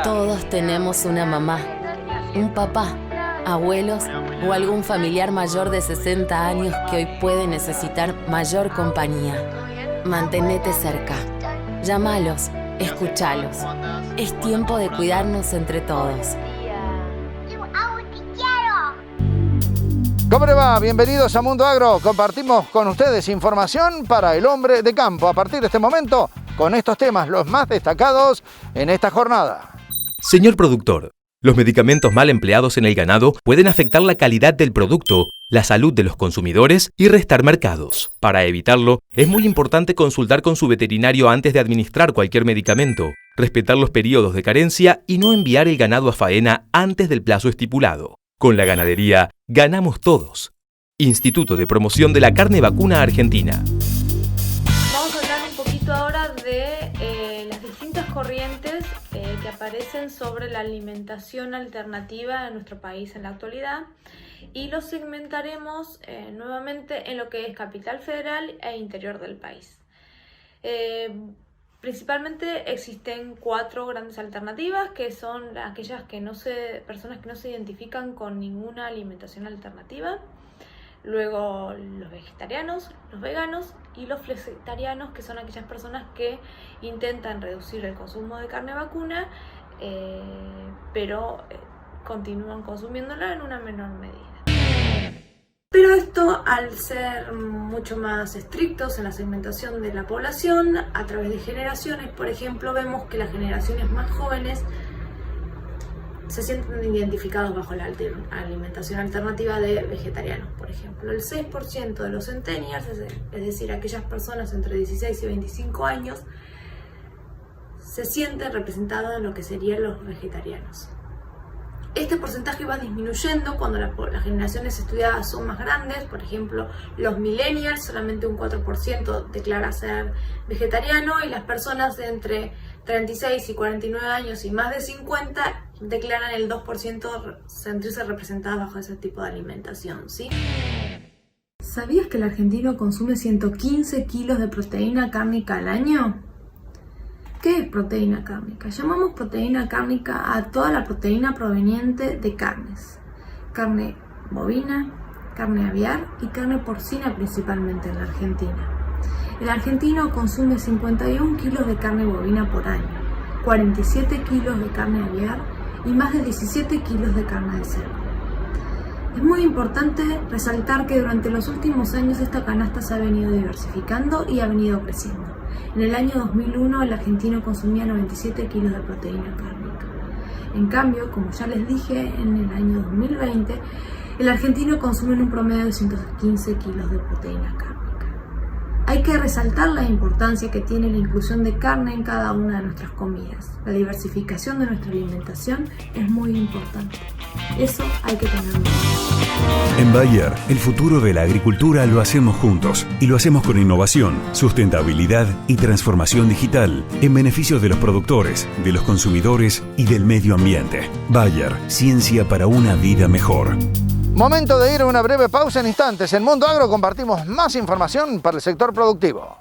Todos tenemos una mamá, un papá, abuelos o algún familiar mayor de 60 años que hoy puede necesitar mayor compañía. Mantenete cerca. Llámalos, escúchalos. Es tiempo de cuidarnos entre todos. ¿Cómo le va? Bienvenidos a Mundo Agro. Compartimos con ustedes información para el hombre de campo. A partir de este momento, con estos temas, los más destacados en esta jornada. Señor productor, los medicamentos mal empleados en el ganado pueden afectar la calidad del producto, la salud de los consumidores y restar mercados. Para evitarlo, es muy importante consultar con su veterinario antes de administrar cualquier medicamento, respetar los periodos de carencia y no enviar el ganado a faena antes del plazo estipulado. Con la ganadería, ganamos todos. Instituto de Promoción de la Carne Vacuna Argentina. Vamos a hablar un poquito ahora de las distintas corrientes que aparecen sobre la alimentación alternativa en nuestro país en la actualidad y los segmentaremos nuevamente en lo que es capital federal e interior del país. Principalmente existen 4 grandes alternativas que son aquellas personas que no se identifican con ninguna alimentación alternativa. Luego los vegetarianos, los veganos y los flexitarianos, que son aquellas personas que intentan reducir el consumo de carne vacuna, pero continúan consumiéndola en una menor medida. Pero esto, al ser mucho más estrictos en la segmentación de la población, a través de generaciones, por ejemplo, vemos que las generaciones más jóvenes se sienten identificados bajo la alimentación alternativa de vegetarianos, por ejemplo. El 6% de los centennials, es decir, aquellas personas entre 16 y 25 años, se sienten representados en lo que serían los vegetarianos. Este porcentaje va disminuyendo cuando las generaciones estudiadas son más grandes. Por ejemplo, los millennials, solamente un 4% declara ser vegetariano, y las personas de entre 36 y 49 años y más de 50 declaran el 2% sentirse representadas bajo ese tipo de alimentación, ¿sí? ¿Sabías que el argentino consume 115 kilos de proteína cárnica al año? ¿Qué es proteína cárnica? Llamamos proteína cárnica a toda la proteína proveniente de carnes. Carne bovina, carne aviar y carne porcina principalmente en la Argentina. El argentino consume 51 kilos de carne bovina por año, 47 kilos de carne aviar y más de 17 kilos de carne de cerdo. Es muy importante resaltar que durante los últimos años esta canasta se ha venido diversificando y ha venido creciendo. En el año 2001 el argentino consumía 97 kilos de proteína cárnica. En cambio, como ya les dije, en el año 2020 el argentino consume en un promedio de 115 kilos de proteína cárnica. Hay que resaltar la importancia que tiene la inclusión de carne en cada una de nuestras comidas. La diversificación de nuestra alimentación es muy importante. Eso hay que tenerlo en cuenta. En Bayer, el futuro de la agricultura lo hacemos juntos y lo hacemos con innovación, sustentabilidad y transformación digital en beneficio de los productores, de los consumidores y del medio ambiente. Bayer, ciencia para una vida mejor. Momento de ir a una breve pausa. En instantes, en Mundo Agro compartimos más información para el sector productivo.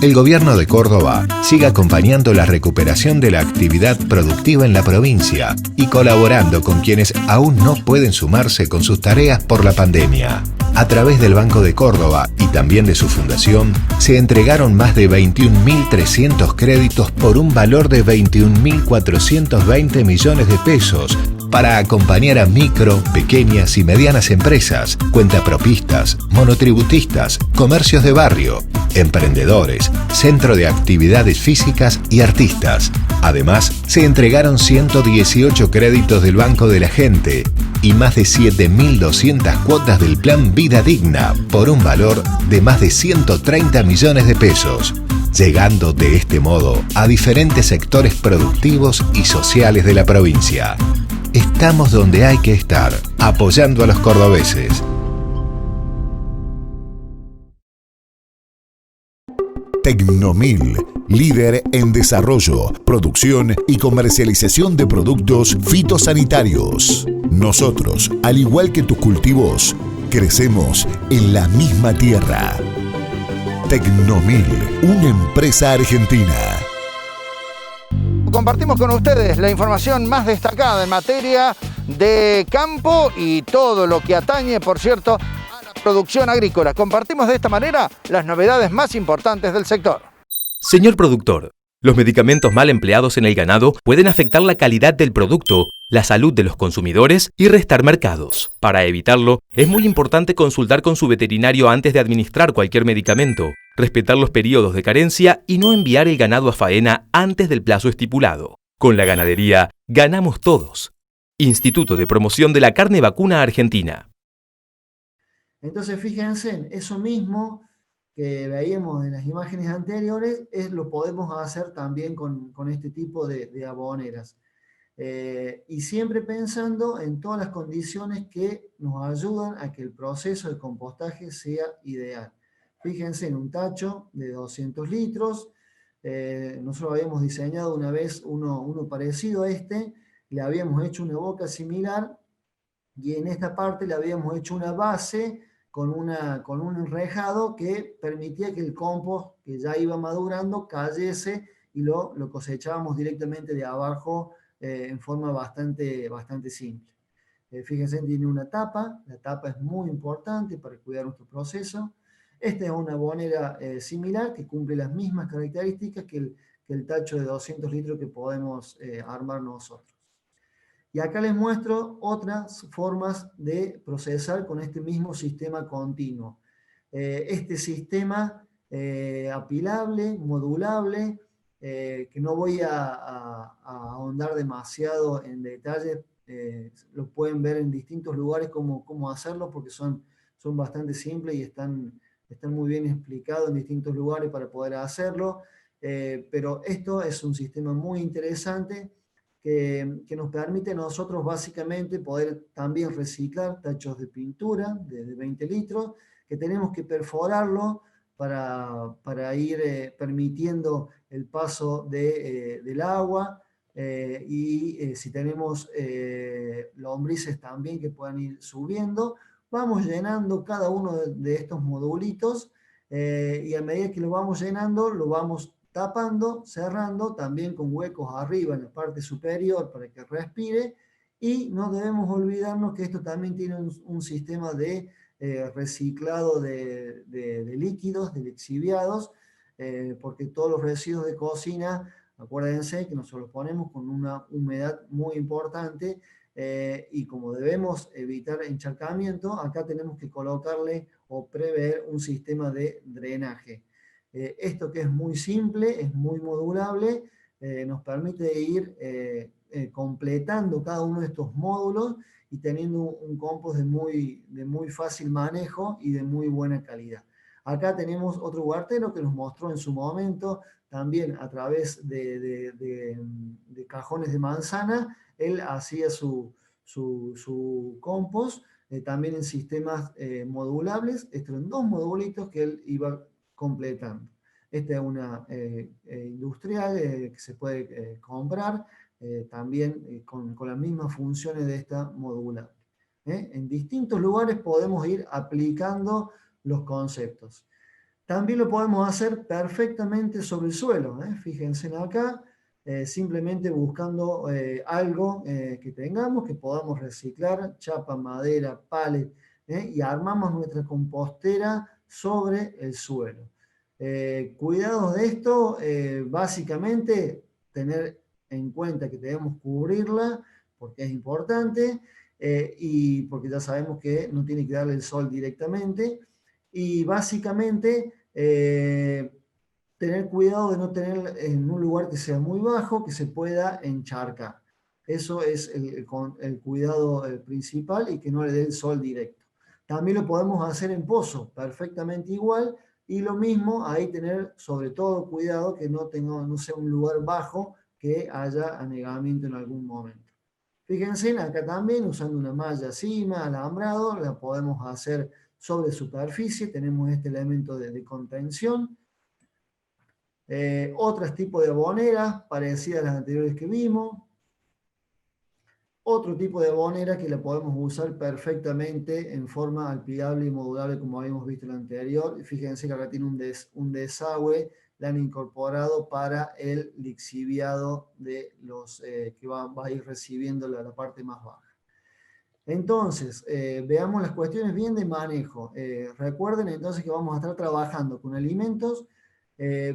El gobierno de Córdoba sigue acompañando la recuperación de la actividad productiva en la provincia y colaborando con quienes aún no pueden sumarse con sus tareas por la pandemia. A través del Banco de Córdoba y también de su fundación, se entregaron más de 21.300 créditos por un valor de 21.420 millones de pesos para acompañar a micro, pequeñas y medianas empresas, cuentapropistas, monotributistas, comercios de barrio, emprendedores, centro de actividades físicas y artistas. Además, se entregaron 118 créditos del Banco de la Gente y más de 7.200 cuotas del Plan Vida Digna por un valor de más de 130 millones de pesos. llegando de este modo a diferentes sectores productivos y sociales de la provincia. Estamos donde hay que estar, apoyando a los cordobeses. Tecnomil, líder en desarrollo, producción y comercialización de productos fitosanitarios. Nosotros, al igual que tus cultivos, crecemos en la misma tierra. Tecnomil, una empresa argentina. Compartimos con ustedes la información más destacada en materia de campo y todo lo que atañe, por cierto, a la producción agrícola. Compartimos de esta manera las novedades más importantes del sector. Señor productor, los medicamentos mal empleados en el ganado pueden afectar la calidad del producto, la salud de los consumidores y restar mercados. Para evitarlo, es muy importante consultar con su veterinario antes de administrar cualquier medicamento, respetar los periodos de carencia y no enviar el ganado a faena antes del plazo estipulado. Con la ganadería, ganamos todos. Instituto de Promoción de la Carne Vacuna Argentina. Entonces, fíjense, eso mismo que veíamos en las imágenes anteriores, lo podemos hacer también con este tipo de aboneras. Y siempre pensando en todas las condiciones que nos ayudan a que el proceso de compostaje sea ideal. Fíjense en un tacho de 200 litros, nosotros habíamos diseñado una vez uno parecido a este, le habíamos hecho una boca similar y en esta parte le habíamos hecho una base con un enrejado que permitía que el compost que ya iba madurando cayese y lo cosechábamos directamente de abajo en forma bastante simple. Fíjense, tiene una tapa, la tapa es muy importante para cuidar nuestro proceso. Esta es una abonera similar que cumple las mismas características que el tacho de 200 litros que podemos armar nosotros. Y acá les muestro otras formas de procesar con este mismo sistema continuo. Este sistema apilable, modulable, que no voy a ahondar demasiado en detalle, lo pueden ver en distintos lugares cómo hacerlo, porque son bastante simples y están muy bien explicados en distintos lugares para poder hacerlo. Pero esto es un sistema muy interesante que nos permite a nosotros básicamente poder también reciclar tachos de pintura de 20 litros, que tenemos que perforarlo para ir permitiendo el paso del agua y si tenemos lombrices también que puedan ir subiendo, vamos llenando cada uno de estos modulitos y a medida que lo vamos llenando, lo vamos tapando, cerrando, también con huecos arriba en la parte superior para que respire, y no debemos olvidarnos que esto también tiene un sistema de reciclado de líquidos, de lixiviados, porque todos los residuos de cocina, acuérdense que nosotros los ponemos con una humedad muy importante y como debemos evitar encharcamiento, acá tenemos que colocarle o prever un sistema de drenaje. Esto que es muy simple, es muy modulable, nos permite ir completando cada uno de estos módulos y teniendo un compost de muy fácil manejo y de muy buena calidad. Acá tenemos otro huertero que nos mostró en su momento, también a través de cajones de manzana, él hacía su compost, también en sistemas modulables. Estos eran 2 modulitos que él iba completando. Esta es una industrial que se puede comprar también con las mismas funciones de esta modular. En distintos lugares podemos ir aplicando los conceptos. También lo podemos hacer perfectamente sobre el suelo. Fíjense acá, simplemente buscando algo que tengamos, que podamos reciclar, chapa, madera, pallet, y armamos nuestra compostera sobre el suelo. Cuidados de esto, básicamente tener en cuenta que debemos cubrirla porque es importante y porque ya sabemos que no tiene que darle el sol directamente, y básicamente tener cuidado de no tener en un lugar que sea muy bajo, que se pueda encharcar. Eso es el cuidado principal, y que no le dé el sol directo. También lo podemos hacer en pozo, perfectamente igual, Y lo mismo, ahí tener sobre todo cuidado que no sea un lugar bajo, que haya anegamiento en algún momento. Fíjense, acá también usando una malla cima, alambrado, la podemos hacer sobre superficie, tenemos este elemento de contención. Otros tipos de aboneras, parecidas a las anteriores que vimos. Otro tipo de abonera que la podemos usar perfectamente en forma alpilable y modulable, como habíamos visto en la anterior. Fíjense que acá tiene un desagüe, la han incorporado para el lixiviado de los que va a ir recibiendo la parte más baja. Entonces, veamos las cuestiones bien de manejo. Recuerden entonces que vamos a estar trabajando con alimentos,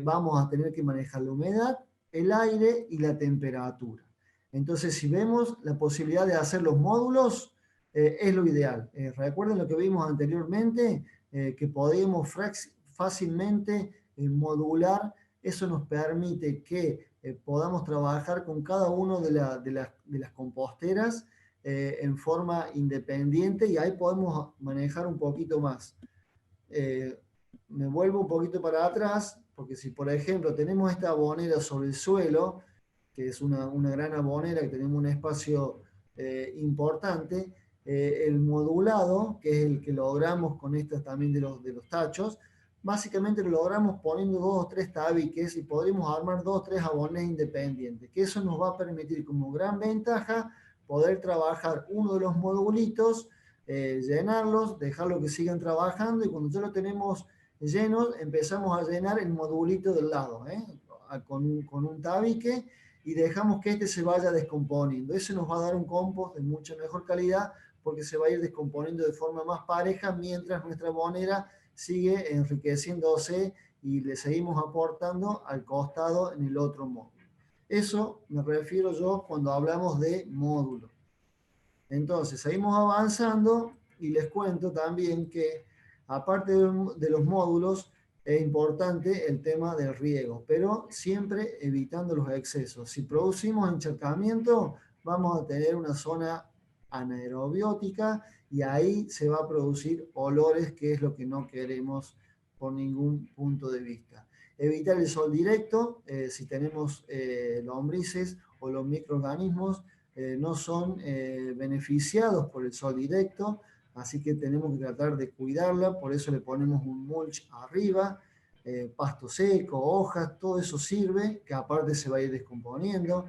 vamos a tener que manejar la humedad, el aire y la temperatura. Entonces, si vemos la posibilidad de hacer los módulos, es lo ideal. Recuerden lo que vimos anteriormente, que podemos fácilmente modular. Eso nos permite que podamos trabajar con cada uno de las composteras en forma independiente, y ahí podemos manejar un poquito más. Me vuelvo un poquito para atrás, porque si por ejemplo tenemos esta abonera sobre el suelo, que es una gran abonera, que tenemos un espacio importante, el modulado, que es el que logramos con estas también de los tachos, básicamente lo logramos poniendo 2 o 3 tabiques y podríamos armar 2 o 3 aboneras independientes, que eso nos va a permitir como gran ventaja poder trabajar uno de los modulitos, llenarlos, dejarlo que sigan trabajando, y cuando ya lo tenemos llenos, empezamos a llenar el modulito del lado, con un tabique, y dejamos que este se vaya descomponiendo. Eso nos va a dar un compost de mucha mejor calidad, porque se va a ir descomponiendo de forma más pareja, mientras nuestra abonera sigue enriqueciéndose y le seguimos aportando al costado en el otro módulo. Eso me refiero yo cuando hablamos de módulo. Entonces, seguimos avanzando y les cuento también que, aparte de los módulos, es importante el tema del riego, pero siempre evitando los excesos. Si producimos encharcamiento, vamos a tener una zona anaerobiótica y ahí se va a producir olores, que es lo que no queremos por ningún punto de vista. Evitar el sol directo, si tenemos lombrices o los microorganismos, no son beneficiados por el sol directo, así que tenemos que tratar de cuidarla, por eso le ponemos un mulch arriba, pasto seco, hojas, todo eso sirve, que aparte se va a ir descomponiendo.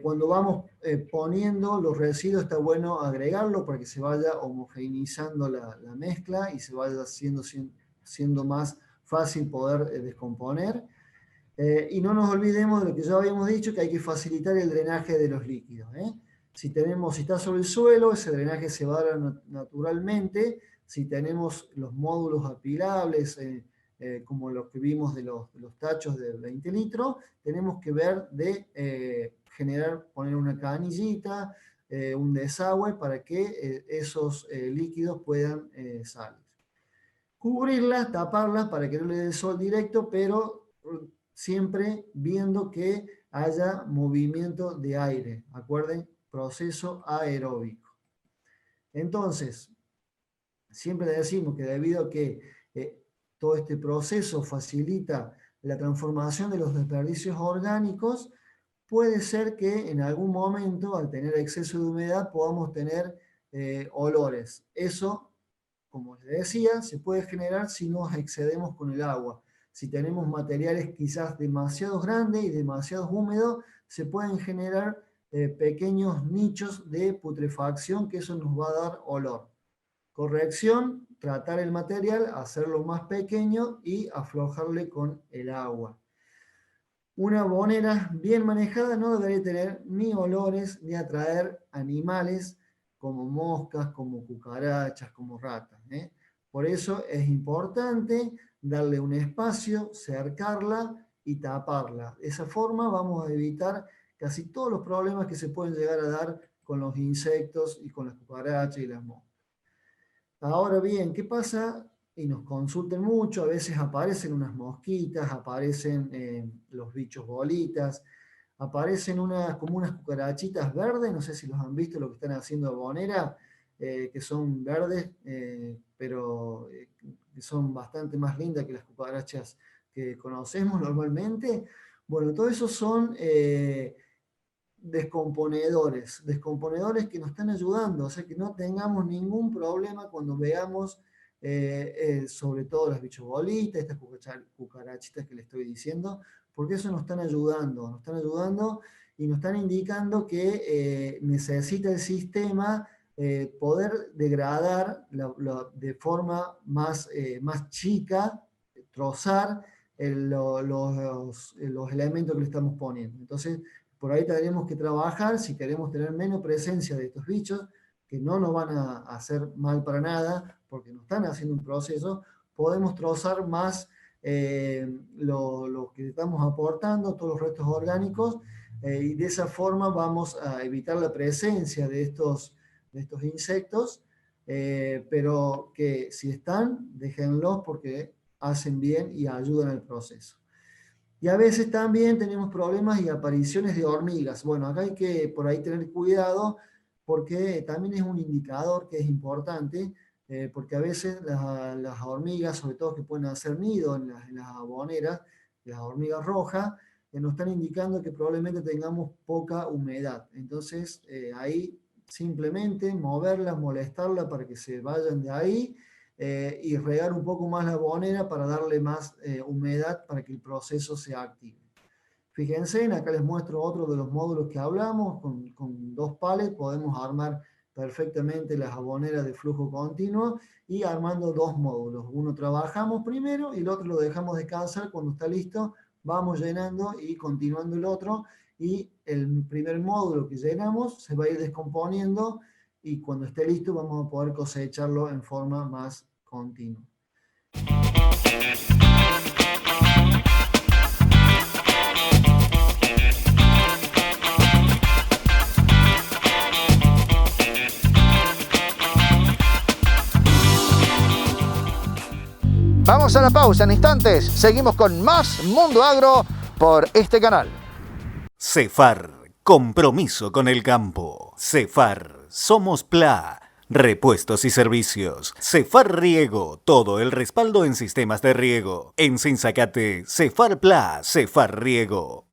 Cuando vamos poniendo los residuos, está bueno agregarlo para que se vaya homogeneizando la mezcla y se vaya siendo más fácil poder descomponer. Y no nos olvidemos de lo que ya habíamos dicho, que hay que facilitar el drenaje de los líquidos. Si está sobre el suelo, ese drenaje se va a dar naturalmente. Si tenemos los módulos apilables, como los que vimos de los tachos de 20 litros, tenemos que ver de poner una canillita, un desagüe, para que esos líquidos puedan salir. Cubrirlas, taparlas para que no le dé el sol directo, pero siempre viendo que haya movimiento de aire. Acuerden, proceso aeróbico. Entonces, siempre decimos que debido a que todo este proceso facilita la transformación de los desperdicios orgánicos, puede ser que en algún momento, al tener exceso de humedad, podamos tener olores. Eso, como les decía, se puede generar si nos excedemos con el agua. Si tenemos materiales quizás demasiado grandes y demasiado húmedos, se pueden generar pequeños nichos de putrefacción, que eso nos va a dar olor. Corrección, tratar el material, hacerlo más pequeño y aflojarle con el agua. Una abonera bien manejada no debería tener ni olores ni atraer animales como moscas, como cucarachas, como ratas. Por eso es importante darle un espacio, cercarla y taparla. De esa forma vamos a evitar casi todos los problemas que se pueden llegar a dar con los insectos y con las cucarachas y las moscas. Ahora bien, ¿qué pasa? Y nos consulten mucho, a veces aparecen unas mosquitas, aparecen los bichos bolitas, aparecen como unas cucarachitas verdes, no sé si los han visto, lo que están haciendo abonera, que son verdes, pero que son bastante más lindas que las cucarachas que conocemos normalmente. Bueno, todo eso son descomponedores que nos están ayudando, o sea que no tengamos ningún problema cuando veamos, sobre todo las bichobolitas, estas cucarachitas que le estoy diciendo, porque eso nos están ayudando y nos están indicando que necesita el sistema poder degradar de forma más chica, trozar los elementos que le estamos poniendo. Entonces, por ahí tendremos que trabajar si queremos tener menos presencia de estos bichos, que no nos van a hacer mal para nada, porque nos están haciendo un proceso. Podemos trozar más lo que estamos aportando, todos los restos orgánicos, y de esa forma vamos a evitar la presencia de estos insectos, pero que si están, déjenlos porque hacen bien y ayudan al proceso. Y a veces también tenemos problemas y apariciones de hormigas. Bueno, acá hay que por ahí tener cuidado porque también es un indicador que es importante, porque a veces las hormigas, sobre todo que pueden hacer nido en las aboneras, las hormigas rojas, nos están indicando que probablemente tengamos poca humedad. Entonces, ahí simplemente moverlas, molestarlas para que se vayan de ahí, y regar un poco más la abonera para darle más humedad para que el proceso se active. Fíjense, acá les muestro otro de los módulos que hablamos, con 2 palets podemos armar perfectamente las aboneras de flujo continuo y armando 2 módulos. Uno trabajamos primero y el otro lo dejamos descansar. Cuando está listo, vamos llenando y continuando el otro, y el primer módulo que llenamos se va a ir descomponiendo y cuando esté listo vamos a poder cosecharlo en forma más continua. Vamos a la pausa en instantes. Seguimos con más Mundo Agro por este canal. Cefar, compromiso con el campo. Cefar, somos PLA, repuestos y servicios. Cefar Riego, todo el respaldo en sistemas de riego. En Sinzacate, Cefar PLA, Cefar Riego.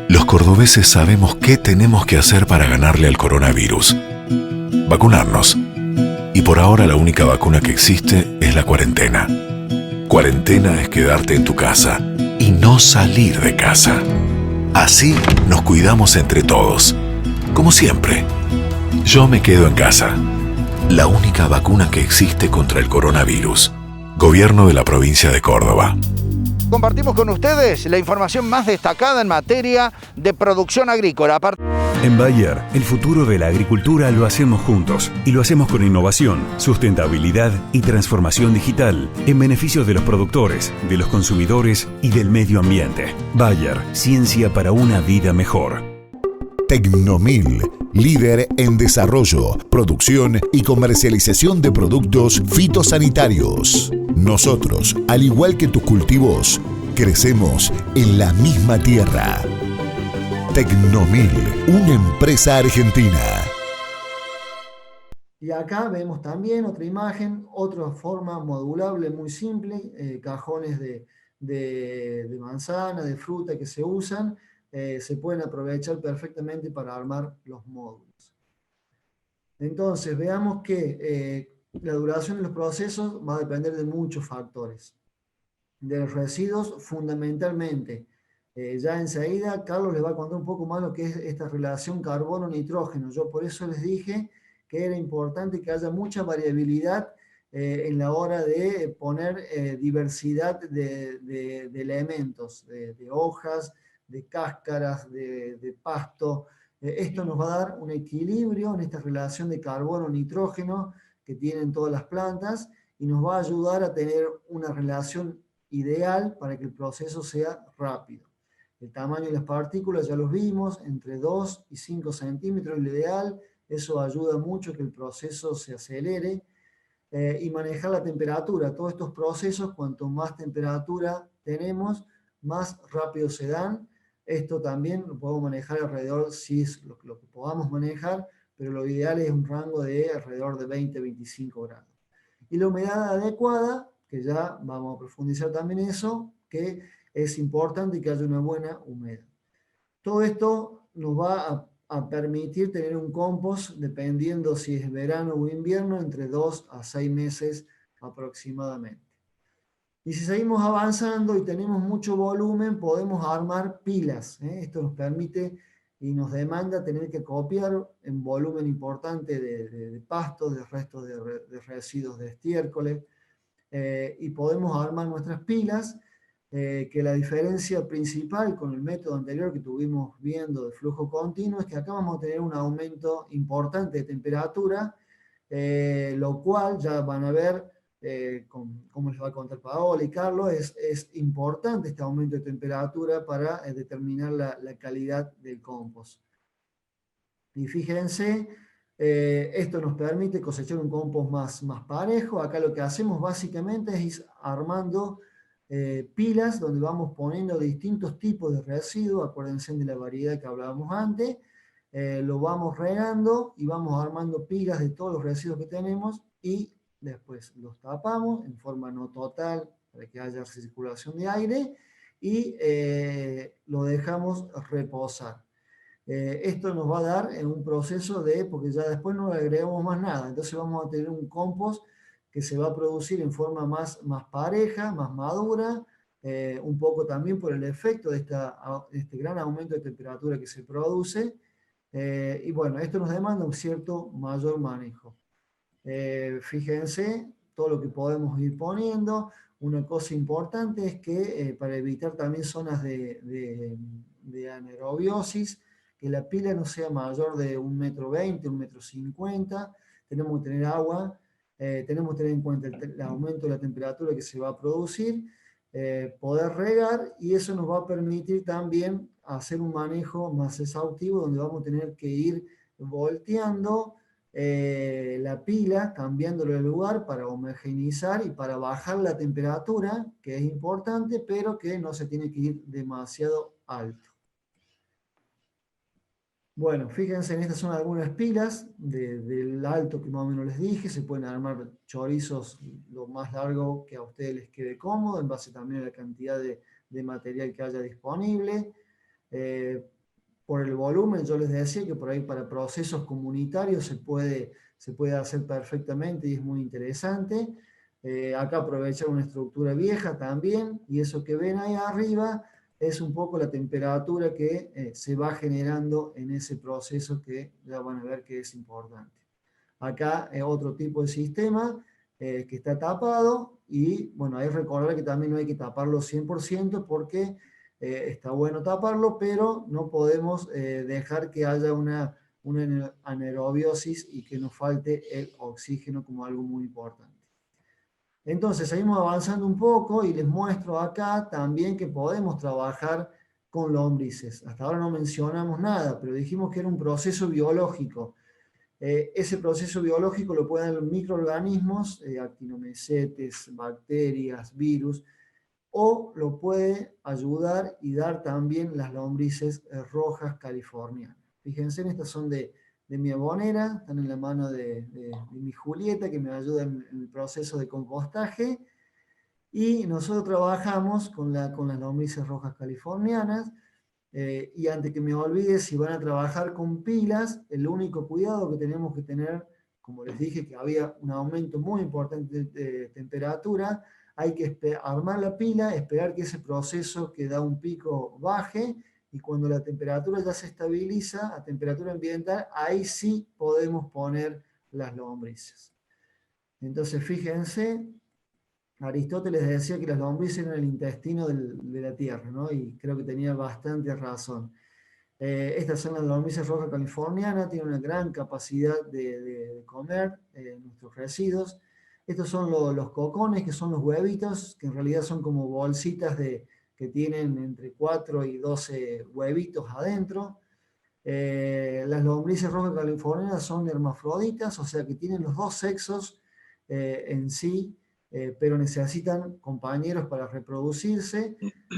Los cordobeses sabemos qué tenemos que hacer para ganarle al coronavirus. Vacunarnos. Y por ahora la única vacuna que existe es la cuarentena. Cuarentena es quedarte en tu casa y no salir de casa. Así nos cuidamos entre todos. Como siempre. Yo me quedo en casa. La única vacuna que existe contra el coronavirus. Gobierno de la provincia de Córdoba. Compartimos con ustedes la información más destacada en materia de producción agrícola. En Bayer, el futuro de la agricultura lo hacemos juntos y lo hacemos con innovación, sustentabilidad y transformación digital en beneficio de los productores, de los consumidores y del medio ambiente. Bayer, ciencia para una vida mejor. Tecnomil, líder en desarrollo, producción y comercialización de productos fitosanitarios. Nosotros, al igual que tus cultivos, crecemos en la misma tierra. Tecnomil, una empresa argentina. Y acá vemos también otra imagen, otra forma modulable muy simple, cajones de manzana, de fruta que se usan, se pueden aprovechar perfectamente para armar los módulos. Entonces, veamos que la duración de los procesos va a depender de muchos factores. De los residuos, fundamentalmente. Ya enseguida, Carlos les va a contar un poco más lo que es esta relación carbono-nitrógeno. Yo por eso les dije que era importante que haya mucha variabilidad en la hora de poner diversidad de elementos, de hojas, de cáscaras, de pasto. Esto nos va a dar un equilibrio en esta relación de carbono-nitrógeno que tienen todas las plantas y nos va a ayudar a tener una relación ideal para que el proceso sea rápido. El tamaño de las partículas ya los vimos, entre 2 y 5 centímetros es lo ideal. Eso ayuda mucho a que el proceso se acelere. Y manejar la temperatura. Todos estos procesos, cuanto más temperatura tenemos, más rápido se dan. Esto también lo podemos manejar alrededor, si es lo que podamos manejar, pero lo ideal es un rango de alrededor de 20-25 grados. Y la humedad adecuada, que ya vamos a profundizar también eso, que es importante que haya una buena humedad. Todo esto nos va a permitir tener un compost, dependiendo si es verano o invierno, entre 2 a 6 meses aproximadamente. Y si seguimos avanzando y tenemos mucho volumen, podemos armar pilas. Esto nos permite y nos demanda tener que copiar en volumen importante de pastos, de restos de residuos de estiércoles, y podemos armar nuestras pilas, que la diferencia principal con el método anterior que estuvimos viendo de flujo continuo es que acá vamos a tener un aumento importante de temperatura, lo cual ya van a ver, como les va a contar Paola y Carlos, es importante este aumento de temperatura para determinar la calidad del compost. Y fíjense, esto nos permite cosechar un compost más parejo. Acá lo que hacemos básicamente es ir armando pilas donde vamos poniendo distintos tipos de residuos. Acuérdense de la variedad que hablábamos antes. Lo vamos regando y vamos armando pilas de todos los residuos que tenemos y después los tapamos en forma no total para que haya circulación de aire y lo dejamos reposar. Esto nos va a dar un proceso porque ya después no le agregamos más nada, entonces vamos a tener un compost que se va a producir en forma más pareja, más madura, un poco también por el efecto de este gran aumento de temperatura que se produce, y bueno, esto nos demanda un cierto mayor manejo. Fíjense todo lo que podemos ir poniendo. Una cosa importante es que para evitar también zonas de anaerobiosis, que la pila no sea mayor de 1,20 m, 1,50 m, tenemos que tener agua, tenemos que tener en cuenta el aumento de la temperatura que se va a producir, poder regar, y eso nos va a permitir también hacer un manejo más exhaustivo donde vamos a tener que ir volteando la pila, cambiándolo de lugar para homogeneizar y para bajar la temperatura, que es importante, pero que no se tiene que ir demasiado alto. Bueno, fíjense, en estas son algunas pilas del alto que más o menos les dije. Se pueden armar chorizos lo más largo que a ustedes les quede cómodo, en base también a la cantidad de material que haya disponible. Por el volumen, yo les decía que por ahí para procesos comunitarios se puede hacer perfectamente y es muy interesante. Acá aprovechar una estructura vieja también, y eso que ven ahí arriba es un poco la temperatura que se va generando en ese proceso, que ya van a ver que es importante. Acá otro tipo de sistema que está tapado, y bueno, hay que recordar que también no hay que taparlo 100% porque está bueno taparlo, pero no podemos dejar que haya una anaerobiosis y que nos falte el oxígeno como algo muy importante. Entonces, seguimos avanzando un poco y les muestro acá también que podemos trabajar con lombrices. Hasta ahora no mencionamos nada, pero dijimos que era un proceso biológico. Ese proceso biológico lo pueden dar microorganismos, actinomycetes, bacterias, virus, o lo puede ayudar y dar también las lombrices rojas californianas. Fíjense, estas son de mi abonera, están en la mano de mi Julieta, que me ayuda en el proceso de compostaje, y nosotros trabajamos con las lombrices rojas californianas, y antes que me olvide, si van a trabajar con pilas, el único cuidado que tenemos que tener, como les dije que había un aumento muy importante de temperatura, hay que armar la pila, esperar que ese proceso que da un pico baje, y cuando la temperatura ya se estabiliza a temperatura ambiental, ahí sí podemos poner las lombrices. Entonces fíjense, Aristóteles decía que las lombrices eran el intestino de la tierra, ¿no? Y creo que tenía bastante razón. Estas son las lombrices rojas californianas, tienen una gran capacidad de comer nuestros residuos. Estos son los cocones, que son los huevitos, que en realidad son como bolsitas que que tienen entre 4 y 12 huevitos adentro. Las lombrices rojas californianas son hermafroditas, o sea que tienen los dos sexos en sí, pero necesitan compañeros para reproducirse.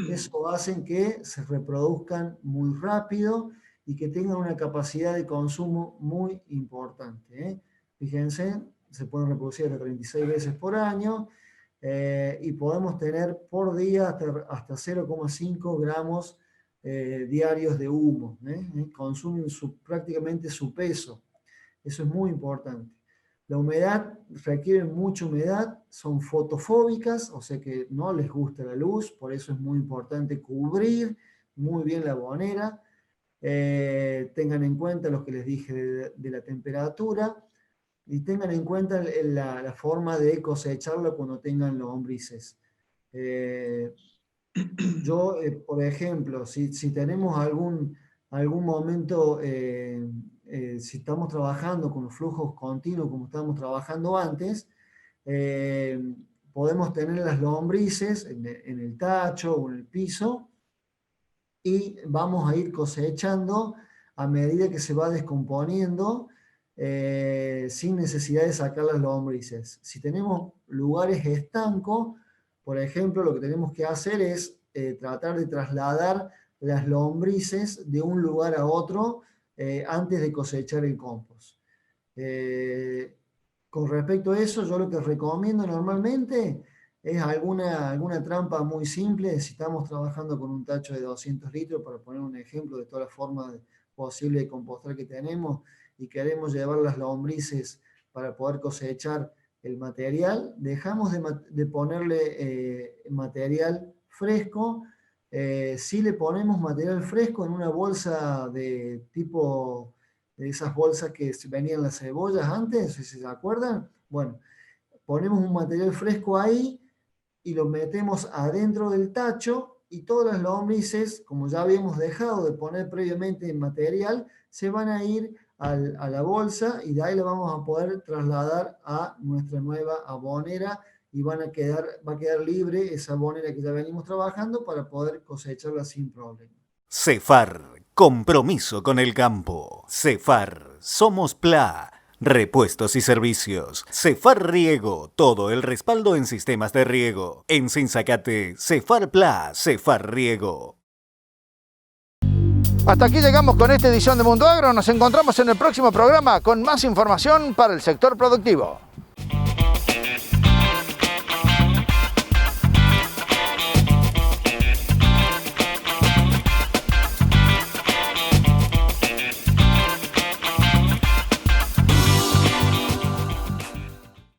Eso hace que se reproduzcan muy rápido y que tengan una capacidad de consumo muy importante. Fíjense, se pueden reproducir hasta 36 veces por año y podemos tener por día hasta 0,5 gramos diarios de humo. Consumen prácticamente su peso. Eso es muy importante. La humedad, requieren mucha humedad, son fotofóbicas, o sea que no les gusta la luz, por eso es muy importante cubrir muy bien la abonera. Tengan en cuenta lo que les dije de la temperatura y tengan en cuenta la forma de cosecharla cuando tengan lombrices. Yo, por ejemplo, si tenemos algún momento, si estamos trabajando con flujos continuos como estábamos trabajando antes, podemos tener las lombrices en el tacho o en el piso y vamos a ir cosechando a medida que se va descomponiendo sin necesidad de sacar las lombrices. Si tenemos lugares estancos, por ejemplo, lo que tenemos que hacer es tratar de trasladar las lombrices de un lugar a otro antes de cosechar el compost. Con respecto a eso, yo lo que recomiendo normalmente es alguna trampa muy simple. Si estamos trabajando con un tacho de 200 litros, para poner un ejemplo de todas las formas posibles de compostar que tenemos, y queremos llevar las lombrices para poder cosechar el material, dejamos de ponerle material fresco. Si le ponemos material fresco en una bolsa de tipo, de esas bolsas que venían las cebollas antes, si se acuerdan, bueno, ponemos un material fresco ahí y lo metemos adentro del tacho y todas las lombrices, como ya habíamos dejado de poner previamente material, se van a ir a la bolsa y de ahí la vamos a poder trasladar a nuestra nueva abonera y va a quedar libre esa abonera que ya venimos trabajando para poder cosecharla sin problema. Cefar, compromiso con el campo. Cefar, somos PLA, repuestos y servicios. Cefar Riego, todo el respaldo en sistemas de riego. En Sinzacate, Cefar PLA, Cefar Riego. Hasta aquí llegamos con esta edición de Mundo Agro. Nos encontramos en el próximo programa con más información para el sector productivo.